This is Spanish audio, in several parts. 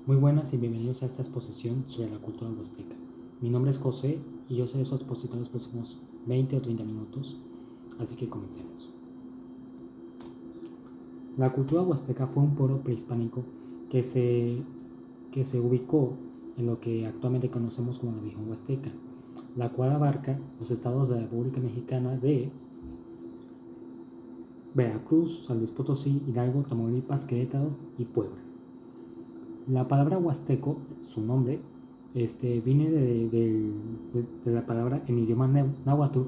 Muy buenas y bienvenidos a esta exposición sobre la cultura huasteca. Mi nombre es José y yo seré su expositor en los próximos 20 o 30 minutos, así que comencemos. La cultura huasteca fue un pueblo prehispánico que se ubicó en lo que actualmente conocemos como la región huasteca, la cual abarca los estados de la República Mexicana de Veracruz, San Luis Potosí, Hidalgo, Tamaulipas, Querétaro y Puebla. La palabra huasteco, su nombre, viene de la palabra en idioma náhuatl,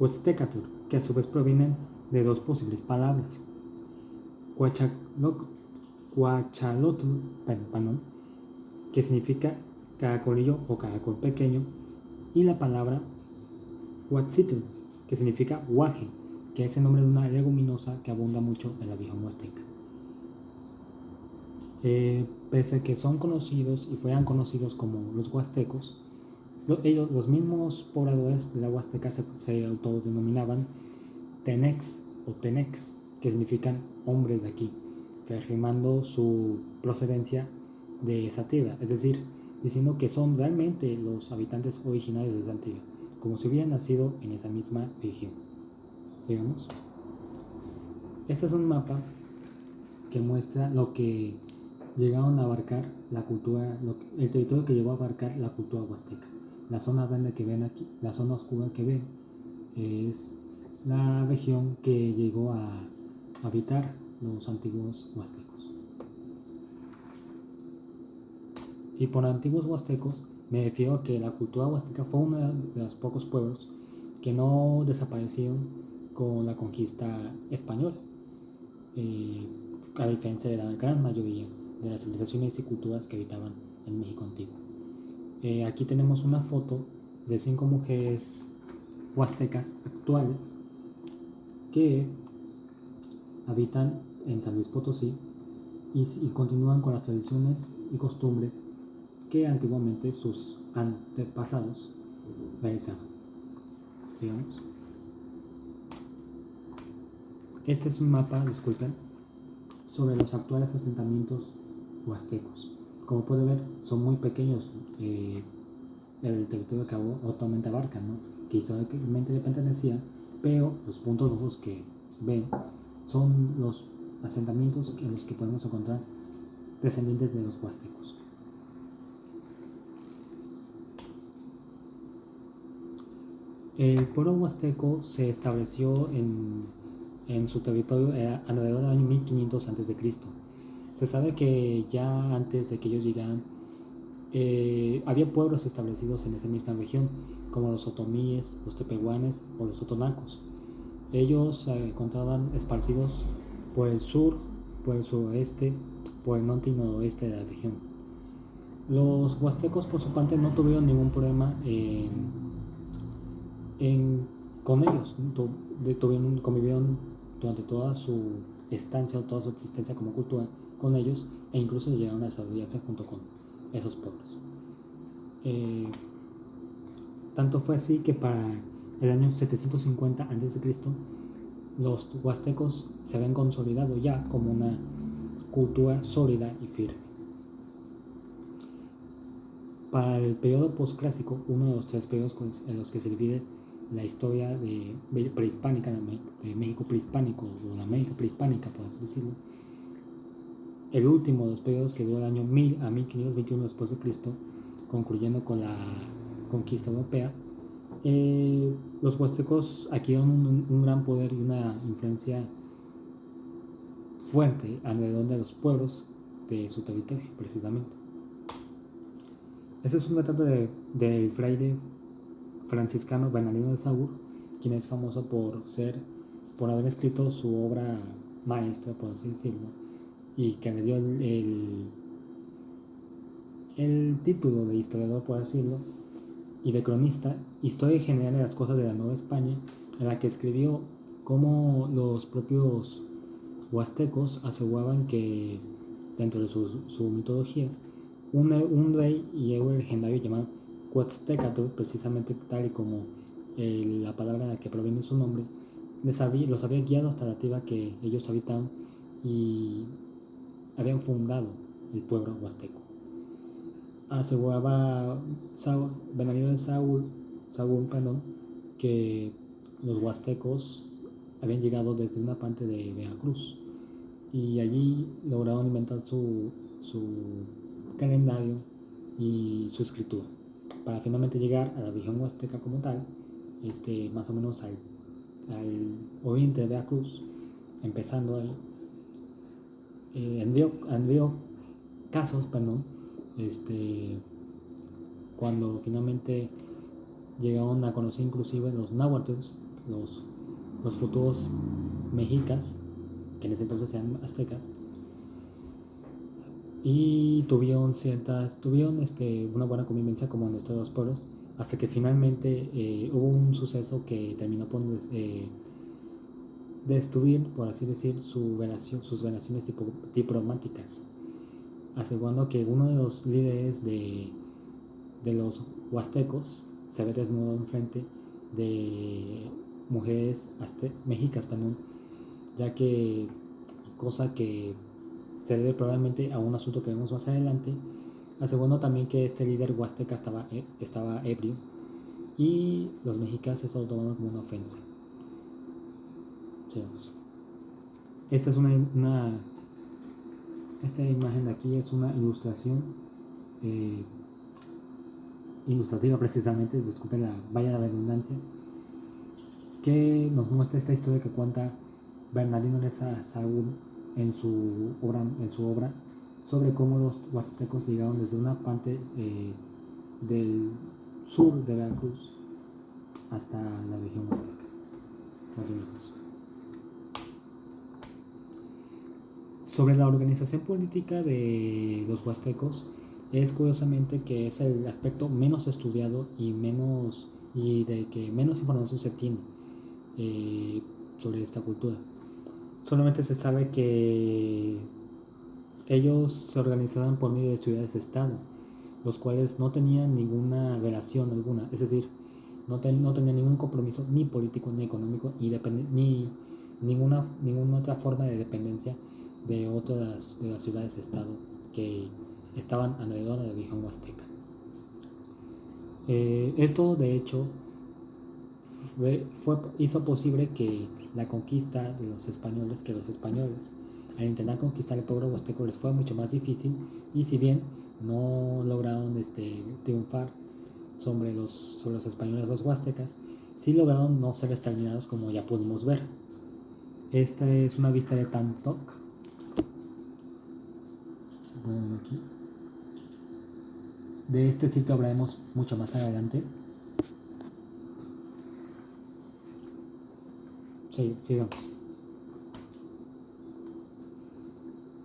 huaxtecatl, que a su vez provienen de dos posibles palabras, huachalotl, que significa caracolillo o caracol pequeño, y la palabra huatzitl, que significa guaje, que es el nombre de una leguminosa que abunda mucho en la región huasteca. Pese a que son conocidos y fueran conocidos como los huastecos, los mismos pobladores de la Huasteca se autodenominaban Tenex o Tenex, que significan hombres de aquí, reafirmando su procedencia de esa tierra, es decir, diciendo que son realmente los habitantes originarios de esa tierra, como si hubieran nacido en esa misma región. Sigamos. Este es un mapa que muestra lo que llegaron a abarcar la cultura, el territorio que llegó a abarcar la cultura huasteca. La zona verde que ven aquí, la zona oscura que ven, es la región que llegó a habitar los antiguos huastecos. Y por antiguos huastecos me refiero a que la cultura huasteca fue uno de los pocos pueblos que no desaparecieron con la conquista española, a diferencia de la gran mayoría de las civilizaciones y culturas que habitaban en México antiguo. Aquí tenemos una foto de 5 mujeres huastecas actuales que habitan en San Luis Potosí y continúan con las tradiciones y costumbres que antiguamente sus antepasados realizaban. Digamos. Este es un mapa, disculpen, sobre los actuales asentamientos huastecos. Como pueden ver, son muy pequeños el territorio que actualmente abarcan, ¿no? Que históricamente le pertenecía, pero los puntos rojos que ven son los asentamientos en los que podemos encontrar descendientes de los huastecos. El pueblo huasteco se estableció en su territorio alrededor del año 1500 a.C. Se sabe que ya antes de que ellos llegaran, había pueblos establecidos en esa misma región, como los otomíes, los tepehuanes o los otonacos. Ellos se encontraban esparcidos por el sur, por el suroeste, por el norte y noroeste de la región. Los huastecos, por su parte, no tuvieron ningún problema con ellos. Convivieron durante toda su estancia o toda su existencia como cultura con ellos, e incluso llegaron a desarrollarse junto con esos pueblos. Tanto fue así que para el año 750 a.C. los huastecos se habían consolidado ya como una cultura sólida y firme. Para el periodo postclásico, uno de los 3 periodos en los que se divide la historia prehispánica, de México prehispánico, o la América prehispánica, por así decirlo, el último de los periodos que duró del año 1000 a 1521 después de Cristo, concluyendo con la conquista europea, los huastecos adquirieron un gran poder y una influencia fuerte alrededor de los pueblos de su territorio, precisamente. Este es un retrato del fraile franciscano Bernardino de Sahagún, quien es famoso por haber escrito su obra maestra, por así decirlo, y que le dio el título de historiador, por así decirlo, y de cronista, Historia general de las cosas de la Nueva España, en la que escribió cómo los propios huastecos aseguraban que, dentro de su mitología, un rey y héroe legendario llamado Huaxtecatl, precisamente tal y como la palabra de la que proviene su nombre, los había guiado hasta la tierra que ellos habitaban y habían fundado el pueblo huasteco. Aseguraba Bernardino de Sahagún, que los huastecos habían llegado desde una parte de Veracruz y allí lograron inventar su calendario y su escritura para finalmente llegar a la región huasteca como tal, más o menos al oriente de Veracruz, empezando ahí. Envió casos, cuando finalmente llegaron a conocer inclusive los náhuatls, los futuros mexicas, que en ese entonces eran aztecas, y tuvieron una buena convivencia como en nuestros dos pueblos, hasta que finalmente hubo un suceso que terminó por destruir, por así decir, sus relaciones diplomáticas, asegurando que uno de los líderes de los huastecos se ve desnudo en frente de mujeres mexicas, ya que, cosa que se debe probablemente a un asunto que vemos más adelante, asegurando también que este líder huasteca estaba ebrio, y los mexicas eso lo tomaron como una ofensa. Sigamos. Esta imagen de aquí es una ilustración ilustrativa precisamente, disculpen la vaya redundancia, que nos muestra esta historia que cuenta Bernardino de Sahagún en su obra sobre cómo los huastecos llegaron desde una parte del sur de Veracruz hasta la región huasteca. Sobre la organización política de los huastecos, es curiosamente que es el aspecto menos estudiado y de que menos información se tiene sobre esta cultura. Solamente se sabe que ellos se organizaban por medio de ciudades-estado, los cuales no tenían ninguna relación alguna, es decir, no tenían ningún compromiso ni político, ni económico, ni ninguna otra forma de dependencia de las ciudades-estado que estaban alrededor de la región huasteca. Esto, de hecho, hizo posible que la conquista de los españoles, al intentar conquistar el pueblo huasteco, les fue mucho más difícil, y si bien no lograron triunfar sobre los españoles, los huastecas, sí lograron no ser exterminados, como ya pudimos ver. Esta es una vista de Tantoc. Se puede ver aquí. De este sitio hablaremos mucho más adelante. Sí, sigamos.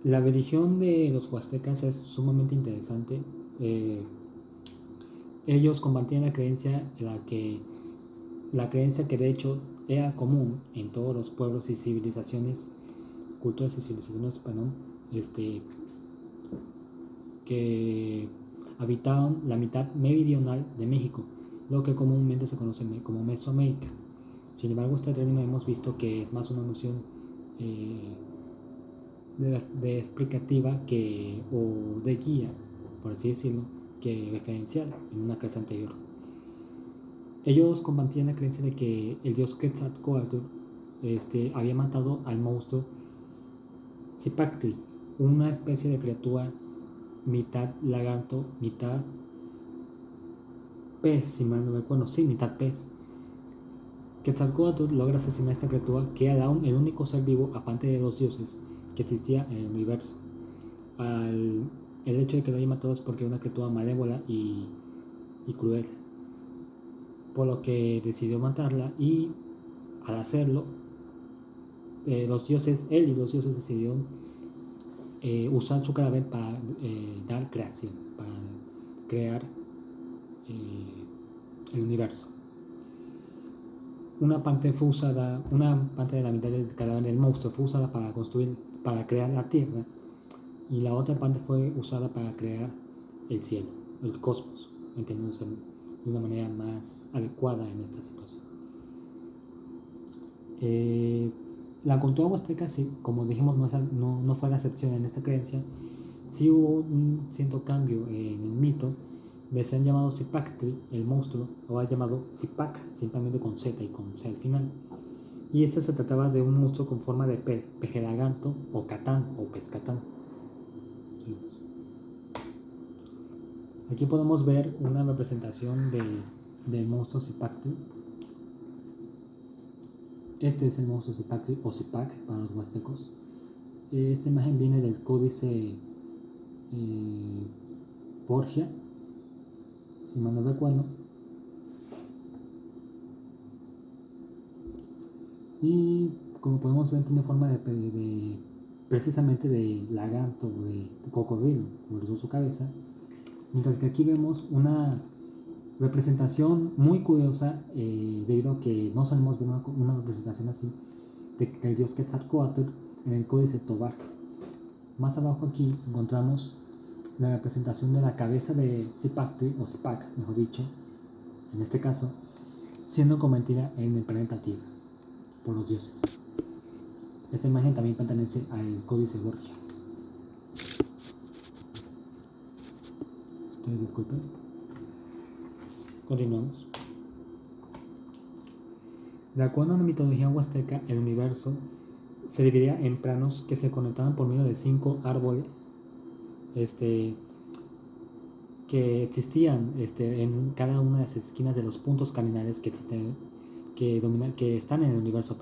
La religión de los huastecas es sumamente interesante. Ellos compartían la creencia que de hecho era común en todos los pueblos y civilizaciones, culturas y civilizaciones, que habitaban la mitad meridional de México, lo que comúnmente se conoce como Mesoamérica. Sin embargo, este término hemos visto que es más una noción de explicativa o de guía, por así decirlo, que referencial en una clase anterior. Ellos compartían la creencia de que el dios Quetzalcóatl había matado al monstruo Zipactli, una especie de criatura mitad lagarto, mitad pez, si mal no recuerdo, sí, mitad pez. Quetzalcóatl logra asesinar a esta criatura, que era el único ser vivo, aparte de los dioses, que existía en el universo. El hecho de que lo haya matado es porque era una criatura malévola y cruel, por lo que decidió matarla, y al hacerlo, él y los dioses decidieron usar su cadáver para dar creación, para crear el universo. Una parte de la mitad del cadáver del monstruo fue usada para crear la tierra, y la otra parte fue usada para crear el cielo, el cosmos, entendiéndose de una manera más adecuada en esta situación. La cultura huasteca, sí, como dijimos, no fue la excepción en esta creencia, sí hubo un cierto cambio en el mito de ser llamado Zipactli, el monstruo, ahora llamado Zipak, simplemente con Z y con C al final. Y este se trataba de un monstruo con forma de peje lagarto o catán o pescatán. Aquí podemos ver una representación del monstruo Zipactli. Este es el monstruo Zipactli o Zipak para los huastecos. Esta imagen viene del códice Borgia, si mal no recuerdo. Y como podemos ver, tiene forma precisamente de lagarto o de cocodrilo sobre su cabeza. Mientras que aquí vemos una representación muy curiosa, debido a que no solemos ver una representación así del dios Quetzalcóatl en el códice Tobar. Más abajo aquí encontramos la representación de la cabeza de Zipactli, o Zipak, mejor dicho, en este caso, siendo convertida en el planeta Tierra por los dioses. Esta imagen también pertenece al códice Borgia. Ustedes disculpen. Continuamos. De acuerdo a la mitología huasteca, el universo se dividía en planos que se conectaban por medio de 5 árboles que existían en cada una de las esquinas de los puntos cardinales que están en el universo,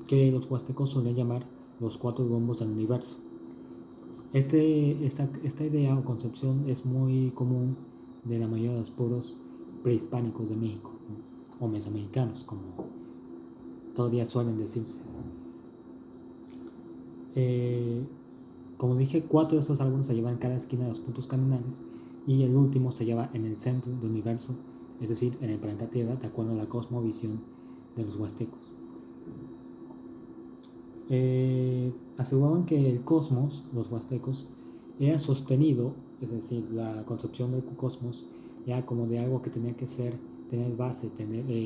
que los huastecos suelen llamar los 4 rumbos del universo. Esta idea o concepción es muy común de la mayoría de los pueblos prehispánicos de México, ¿no? O mesoamericanos, como todavía suelen decirse. Como dije, 4 de estos árboles se llevan en cada esquina de los puntos cardinales y el último se lleva en el centro del universo, es decir, en el planeta Tierra, de acuerdo a la cosmovisión de los huastecos. Aseguraban que el cosmos, los huastecos, era sostenido, es decir, la concepción del cosmos era como de algo que tenía que tener base,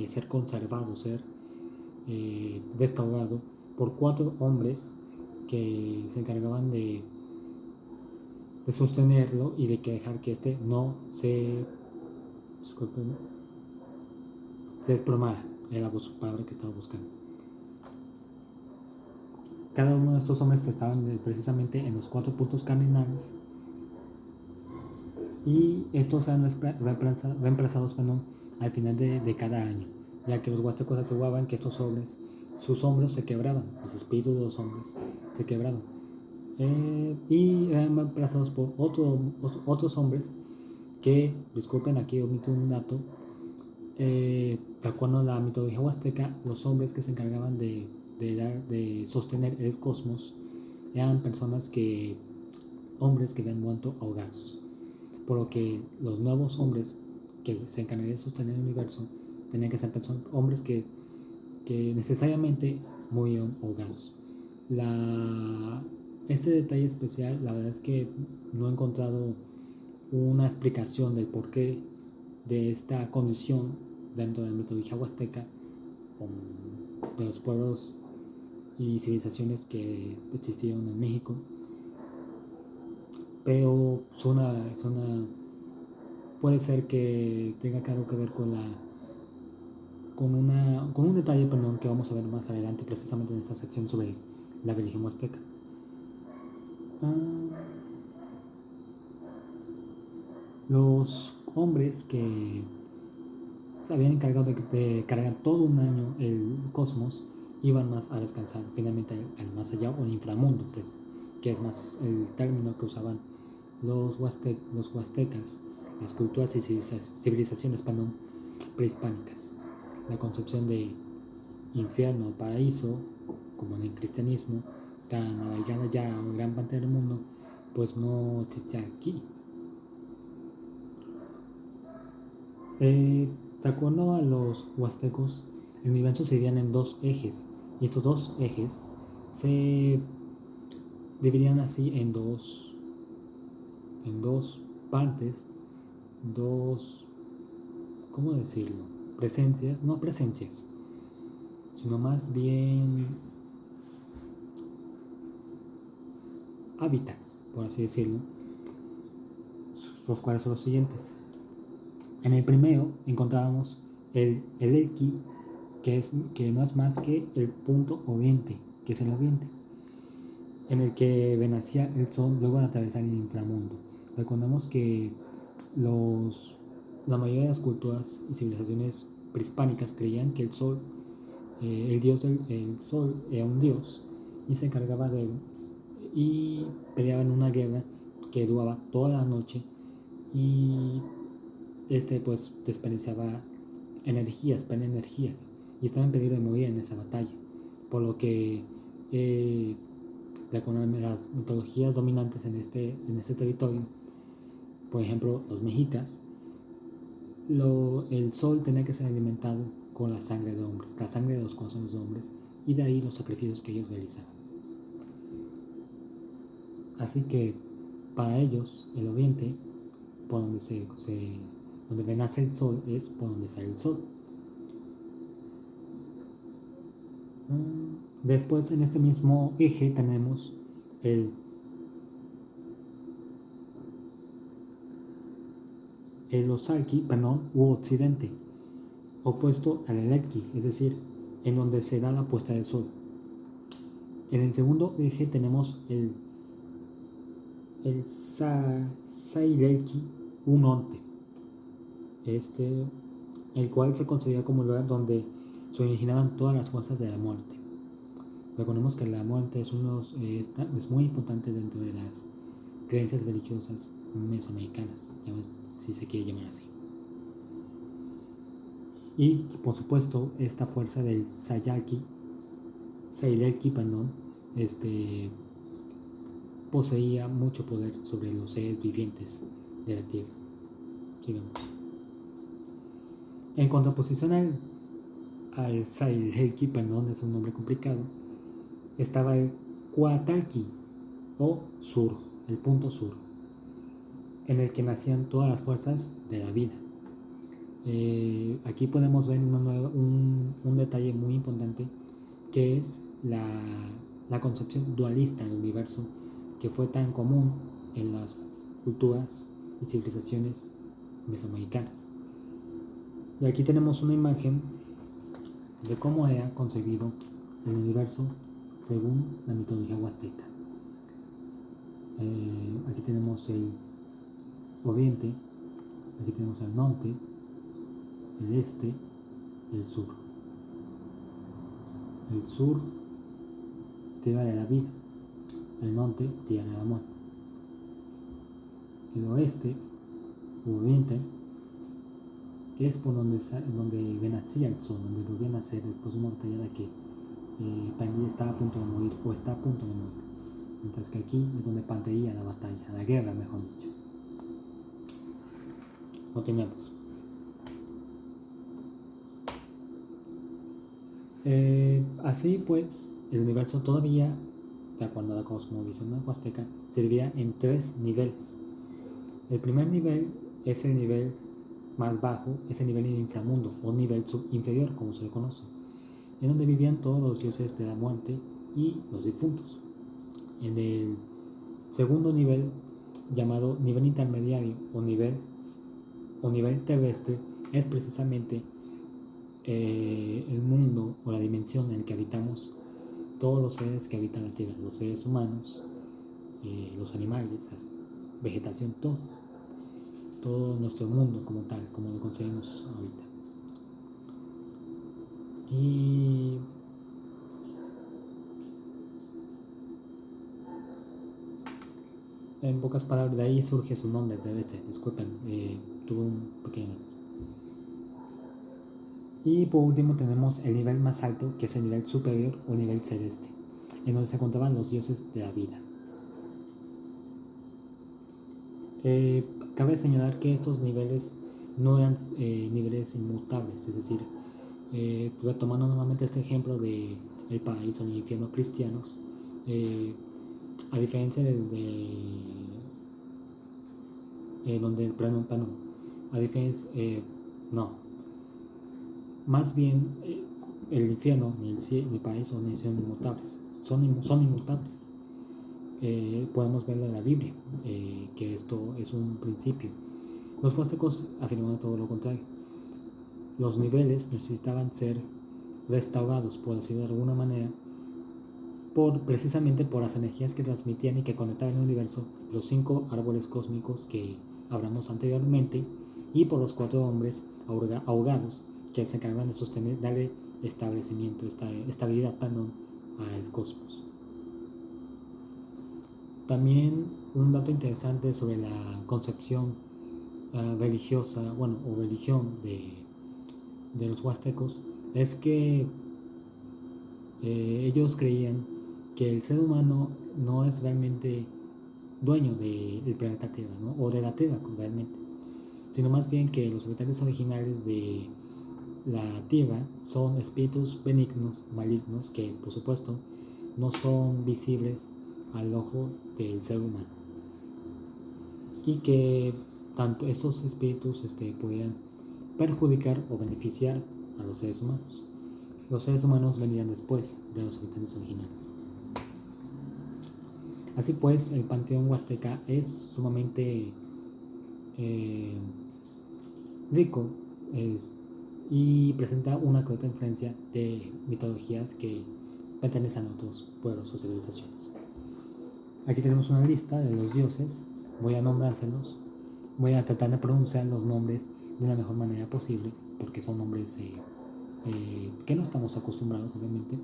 ser conservado, ser restaurado por 4 hombres que se encargaban de sostenerlo y de que dejar que no se desplomara, era la palabra que estaba buscando. Cada uno de estos hombres estaban precisamente en los 4 puntos cardinales y estos eran reemplazados al final de cada año, ya que los huastecos aseguraban que estos hombres, sus hombros se quebraban, los espíritus de los hombres se quebraban, y eran reemplazados por otros hombres que, disculpen, aquí omito un dato, de acuerdo a la mitología huasteca, los hombres que se encargaban de sostener el cosmos eran hombres que habían muerto ahogados, por lo que los nuevos hombres que se encargarían de sostener el universo tenían que ser hombres que necesariamente murieron ahogados. Este detalle especial, la verdad es que no he encontrado una explicación del porqué de esta condición dentro de la mitología huasteca de los pueblos y civilizaciones que existieron en México, pero puede ser que tenga algo que ver con un detalle, que vamos a ver más adelante, precisamente en esta sección sobre la religión huasteca. Los hombres que se habían encargado de cargar todo un año el cosmos iban más a descansar finalmente al más allá, o el inframundo, pues, que es más el término que usaban los huastecas, las culturas y civilizaciones prehispánicas. La concepción de infierno o paraíso, como en el cristianismo, tan arraigada ya en gran parte del mundo, pues no existe aquí. De acuerdo a los huastecos, el universo se dividía en 2 ejes, y estos 2 ejes se dividían así en dos partes, ¿cómo decirlo? No presencias, sino más bien hábitats, por así decirlo, los cuales son los siguientes. En el primero encontrábamos el Elqui, que no es más que el punto oriente, que es el oriente, en el que venacía el sol luego de atravesar el inframundo. Recordemos que la mayoría de las culturas y civilizaciones prehispánicas creían que el sol, el sol era un dios y se encargaba de él, y peleaban una guerra que duraba toda la noche, y pues desperdiciaba energías, y estaba en peligro de morir en esa batalla, por lo que las mitologías dominantes en este territorio, por ejemplo los mexicas, el sol tenía que ser alimentado con la sangre de hombres, la sangre de los corazones de hombres, y de ahí los sacrificios que ellos realizaban. Así que para ellos el oriente, por donde nace el sol, es por donde sale el sol. Después, en este mismo eje tenemos el Osarqui, u occidente, opuesto al Elecqui, es decir, en donde se da la puesta del sol. En el segundo eje tenemos el Sailelqui, u norte, el cual se considera como el lugar donde se originaban todas las fuerzas de la muerte. Recordemos que la muerte es muy importante dentro de las creencias religiosas mesoamericanas, si se quiere llamar así. Y por supuesto, esta fuerza del Sailelqui, poseía mucho poder sobre los seres vivientes de la Tierra. Sigamos. En contraposición al Sailelqui, es un nombre complicado, estaba el Coatalqui, o sur, el punto sur, en el que nacían todas las fuerzas de la vida. Aquí podemos ver un detalle muy importante, que es la concepción dualista del universo, que fue tan común en las culturas y civilizaciones mesoamericanas. Y aquí tenemos una imagen de cómo era concebido el universo según la mitología huasteca. Aquí tenemos el oriente, aquí tenemos el norte, el este y el sur. El sur, tierra de la vida; el norte, tierra del amor; el oeste, oriente, es por donde venacía el sol, donde volvía a nacer después de una batalla que Pandia estaba a punto de morir, o está a punto de morir, mientras que aquí es donde Panteía la batalla, la guerra, mejor dicho. Continuemos. Así pues, el universo todavía, de acuerdo a la cosmovisión huasteca, se dividía en 3 niveles. El primer nivel es el nivel más bajo, es el nivel del inframundo, o nivel inferior, como se le conoce, en donde vivían todos los dioses de la muerte y los difuntos. En el segundo nivel, llamado nivel intermediario o nivel terrestre, es precisamente el mundo o la dimensión en el que habitamos todos los seres que habitan la Tierra, los seres humanos, los animales, la vegetación, todo nuestro mundo como tal, como lo concebimos ahorita. Y en pocas palabras, de ahí surge su nombre, disculpen, tuve un pequeño. Y por último tenemos el nivel más alto, que es el nivel superior o nivel celeste, en donde se encontraban los dioses de la vida. Cabe señalar que estos niveles no eran niveles inmutables, es decir, retomando nuevamente este ejemplo de el paraíso y el infierno cristianos, a diferencia de donde a diferencia, más bien el infierno ni el paraíso son inmutables, son inmutables. podemos verlo en la Biblia, que esto es un principio. Los huastecos afirmaban todo lo contrario. Los niveles necesitaban ser restaurados, por decirlo de alguna manera, precisamente por las energías que transmitían y que conectaban el universo, los 5 árboles cósmicos que hablamos anteriormente, y por los 4 hombres ahogados que se encargaban de sostener, darle establecimiento, estabilidad, al cosmos. También un dato interesante sobre la concepción religiosa, o religión de los huastecos, es que ellos creían que el ser humano no es realmente dueño del planeta Tierra, ¿no? O de la Tierra realmente, sino más bien que los habitantes originales de la Tierra son espíritus benignos, malignos, que por supuesto no son visibles al ojo del ser humano, y que tanto estos espíritus podían perjudicar o beneficiar a los seres humanos. Los seres humanos venían después de los habitantes originales. Así pues, el panteón huasteca es sumamente rico y presenta una correcta influencia de mitologías que pertenecen a otros pueblos o civilizaciones. Aquí tenemos una lista de los dioses. Voy a nombrárselos. Voy a tratar de pronunciar los nombres de la mejor manera posible, porque son nombres que no estamos acostumbrados, obviamente.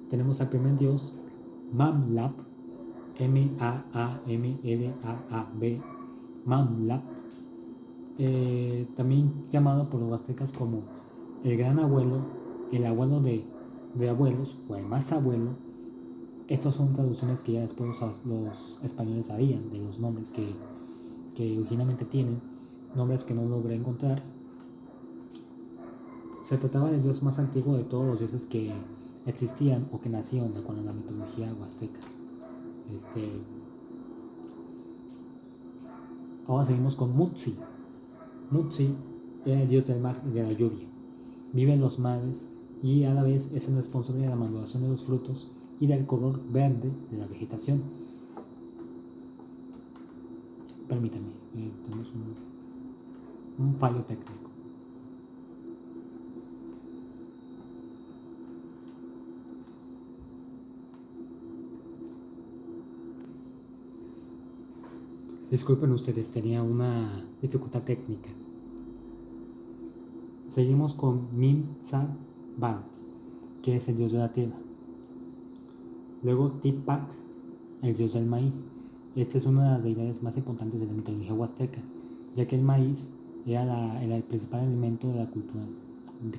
Tenemos al primer dios, Mamlap, Mamlab, Mamlap, también llamado por los aztecas como el gran abuelo, el abuelo de abuelos o el más abuelo. Estas son traducciones que ya después los españoles harían de los nombres que originalmente tienen, nombres que no logré encontrar. Se trataba del dios más antiguo de todos los dioses que existían o que nacieron con la mitología huasteca. Ahora seguimos con Mutsi. Mutsi era el dios del mar y de la lluvia. Vive en los mares y a la vez es el responsable de la maduración de los frutos y del color verde de la vegetación. Permítanme, tenemos un fallo técnico. Disculpen ustedes, tenía una dificultad técnica. Seguimos con Mim-Sa-Ban, que es el dios de la tierra. Luego Tipac, el dios del maíz. Esta es una de las deidades más importantes de la mitología huasteca, ya que el maíz era el principal alimento de la cultura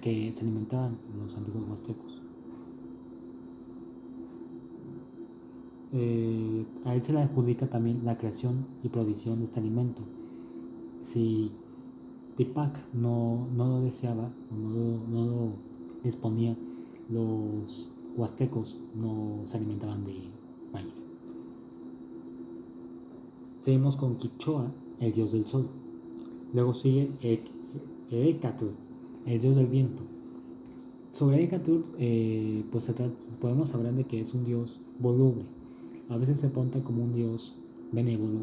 que se alimentaban los antiguos huastecos. A él se le adjudica también la creación y provisión de este alimento. Si Tipac no lo deseaba o no lo disponía, los huastecos no se alimentaban de maíz. Seguimos con Quichoa, el dios del sol. Luego sigue Ecatl, el dios del viento. Sobre Ecatl, pues podemos hablar de que es un dios voluble. A veces se pinta como un dios benévolo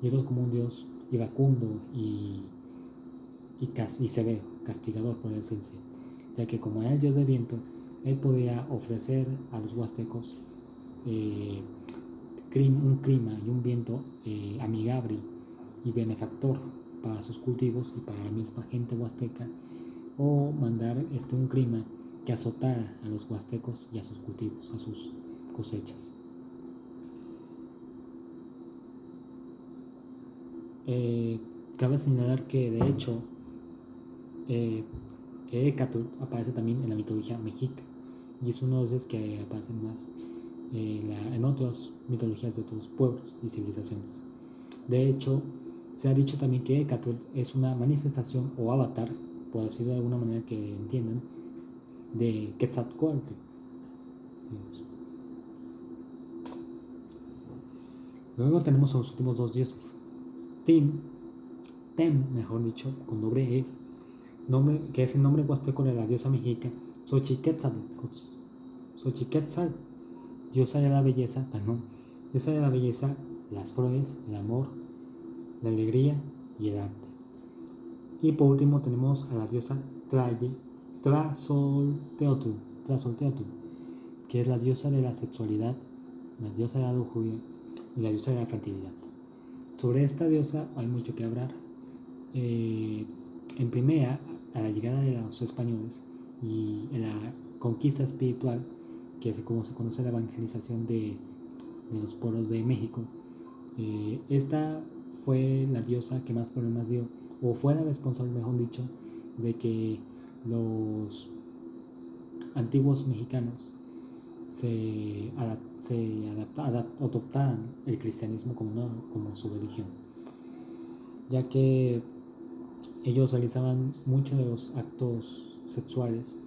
y otros como un dios iracundo y severo, castigador, por decirse, ya que como era el dios del viento, él podía ofrecer a los huastecos un clima y un viento amigable y benefactor para sus cultivos y para la misma gente huasteca, o mandar un clima que azotara a los huastecos y a sus cultivos, a sus cosechas. Cabe señalar que de hecho Ecatl aparece también en la mitología mexica y es uno de los que aparecen más en otras mitologías de otros pueblos y civilizaciones. De hecho, se ha dicho también que Ecatl es una manifestación o avatar, por decirlo de alguna manera que entiendan, de Quetzalcóatl. Luego tenemos a los últimos dos dioses, Tem, mejor dicho, con doble E, que es el nombre huasteco de la diosa mexica Xochiquetzal, diosa de la belleza, diosa de la belleza, las flores, el amor, la alegría y el arte. Y por último tenemos a la diosa Tlazolteotl, que es la diosa de la sexualidad, la diosa de la lujuria y la diosa de la fertilidad. Sobre esta diosa hay mucho que hablar. En primera, a la llegada de los españoles y en la conquista espiritual, que es como se conoce la evangelización de los pueblos de México, esta fue la diosa que más problemas dio, o fue la responsable, mejor dicho, de que los antiguos mexicanos adoptaran el cristianismo como su religión, ya que ellos realizaban muchos de los actos sexuales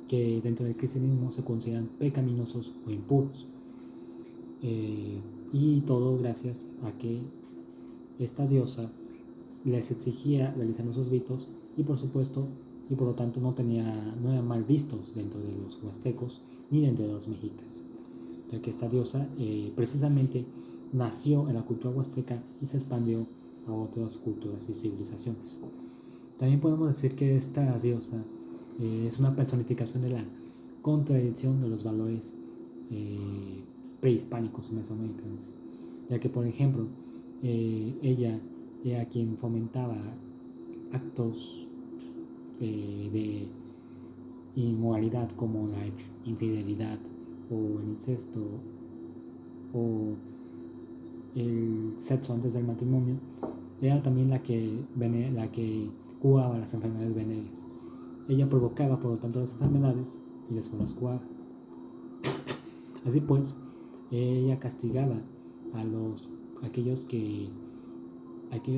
que dentro del cristianismo se consideran pecaminosos o impuros, y todo gracias a que esta diosa les exigía realizar esos ritos y por supuesto y por lo tanto no eran mal vistos dentro de los huastecos ni dentro de los mexicas, ya que esta diosa precisamente nació en la cultura huasteca y se expandió a otras culturas y civilizaciones. También podemos decir que esta diosa es una personificación de la contradicción de los valores prehispánicos mesoamericanos, ya que por ejemplo ella era quien fomentaba actos de inmoralidad como la infidelidad o el incesto o el sexo antes del matrimonio. Era también la que curaba las enfermedades venéreas. Ella provocaba por lo tanto las enfermedades y después las curaba. Así pues, ella castigaba a aquellos que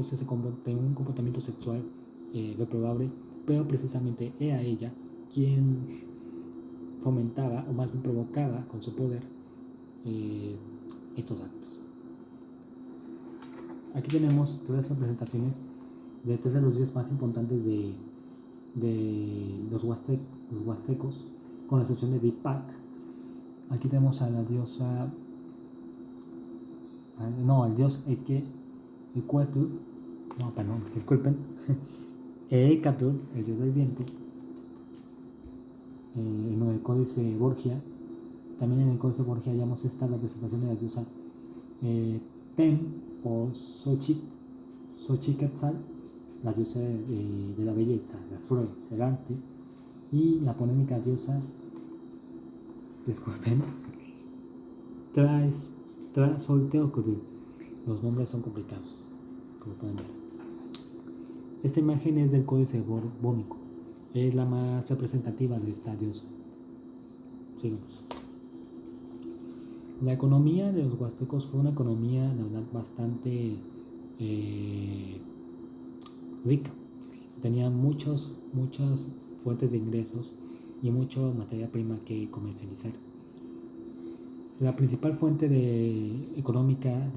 se tenían un comportamiento sexual reprobable, pero precisamente era ella quien fomentaba o más bien provocaba con su poder estos actos. Aquí tenemos tres representaciones de tres de los dioses más importantes de los huastecos, con la excepción de Dipak. Aquí tenemos a la diosa, al dios Equatl, disculpen, Ecatl, el dios del viento, en el códice Borgia. También en el códice Borgia hallamos esta representación de la diosa Tem o Xochiquetzal, la diosa de la belleza, las flores, el arte, y la polémica diosa, disculpen, Tlazolteotl. Los nombres son complicados, como pueden ver. Esta imagen es del códice bónico, es la más representativa de esta diosa. Sigamos. La economía de los huastecos fue una economía, la verdad, bastante rica. Tenía muchas fuentes de ingresos y mucha materia prima que comercializar. La principal fuente económica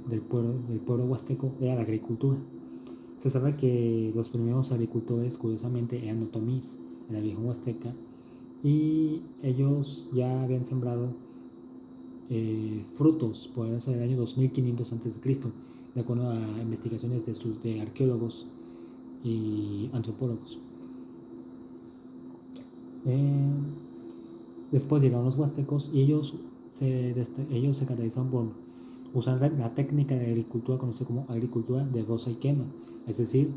del pueblo huasteco era la agricultura. Se sabe que los primeros agricultores, curiosamente, eran otomís en la región huasteca, y ellos ya habían sembrado frutos por eso del año 2500 a.C., de acuerdo a investigaciones de arqueólogos y antropólogos. Después llegaron los huastecos y ellos se caracterizaron por usar la técnica de agricultura conocida como agricultura de roza y quema, es decir,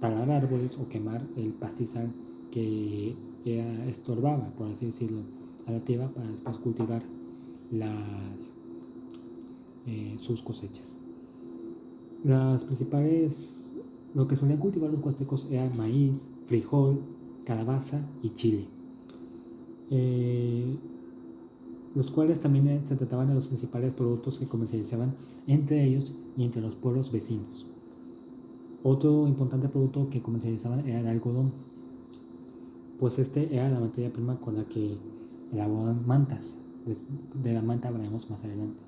talar árboles o quemar el pastizal que estorbaba, por así decirlo, a la tierra para después cultivar sus cosechas. Lo que solían cultivar los huastecos era maíz, frijol, calabaza y chile, los cuales también se trataban de los principales productos que comercializaban entre ellos y entre los pueblos vecinos. Otro importante producto que comercializaban era el algodón, pues este era la materia prima con la que elaboraban mantas. De la manta hablaremos más adelante.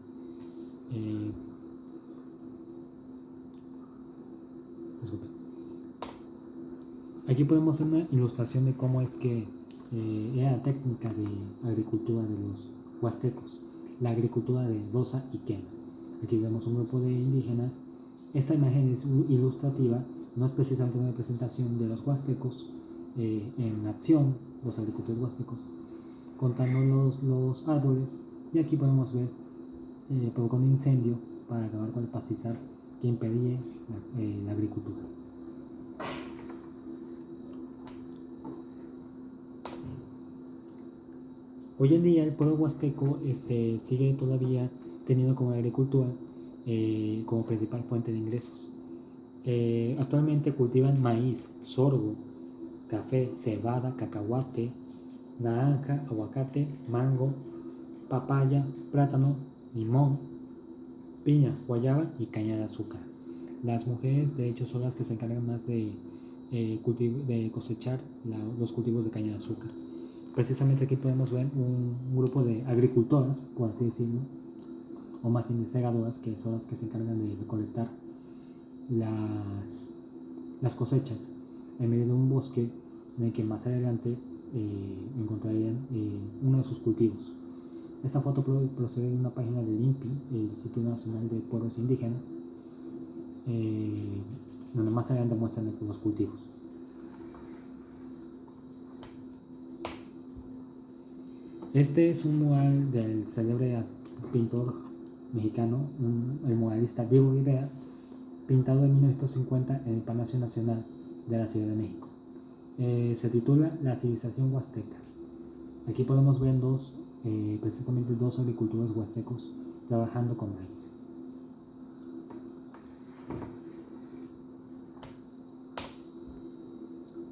Aquí podemos ver una ilustración de cómo es que era la técnica de agricultura de los huastecos. la agricultura de Dosa y Quema. Aquí vemos un grupo de indígenas. Esta imagen es ilustrativa, no es precisamente una representación de los huastecos en acción, los agricultores huastecos, contando los árboles, y aquí podemos ver provocó un incendio para acabar con el pastizal que impedía la agricultura. Hoy en día el pueblo huasteco sigue todavía teniendo como agricultura como principal fuente de ingresos. Actualmente cultivan maíz, sorgo, café, cebada, cacahuate, naranja, aguacate, mango, papaya, plátano, limón, piña, guayaba y caña de azúcar. Las mujeres, de hecho, son las que se encargan más de cosechar los cultivos de caña de azúcar. Precisamente aquí podemos ver un grupo de agricultoras, por así decirlo, o más bien de segadoras, que son las que se encargan de recolectar las cosechas en medio de un bosque en el que más adelante encontrarían uno de sus cultivos. Esta foto procede de una página del INPI, el Instituto Nacional de Pueblos Indígenas, donde más adelante muestran los cultivos. Este es un mural del célebre pintor mexicano, el muralista Diego Rivera, pintado en 1950 en el Palacio Nacional de la Ciudad de México. Se titula La civilización huasteca. Aquí podemos ver precisamente dos agricultores huastecos trabajando con maíz.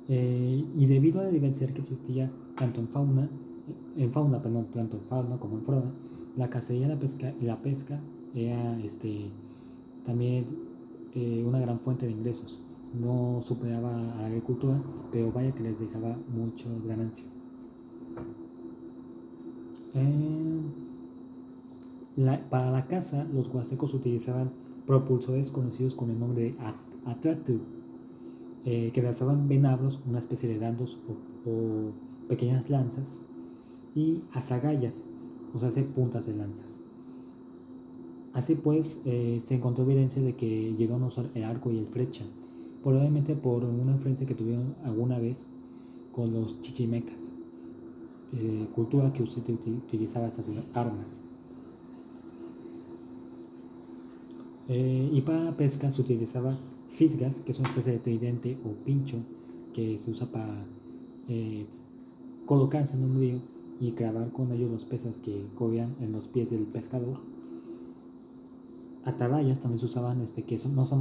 Y debido a la diversidad que existía tanto en fauna como en flora, la cacería y la pesca era también una gran fuente de ingresos. No superaba a la agricultura, pero vaya que les dejaba muchas ganancias. Para la caza, los huastecos utilizaban propulsores conocidos con el nombre de atratu, que lanzaban venablos, una especie de dardos o pequeñas lanzas, y azagallas, o sea, puntas de lanzas. Así pues, se encontró evidencia de que llegaron a usar el arco y el flecha, probablemente por una influencia que tuvieron alguna vez con los chichimecas, cultura que utilizaba estas armas. Y para la pesca se utilizaba fisgas, que es una especie de tridente o pincho que se usa para colocarse en un río y clavar con ellos los peces que corrían en los pies del pescador. Atalayas también se usaban, que no son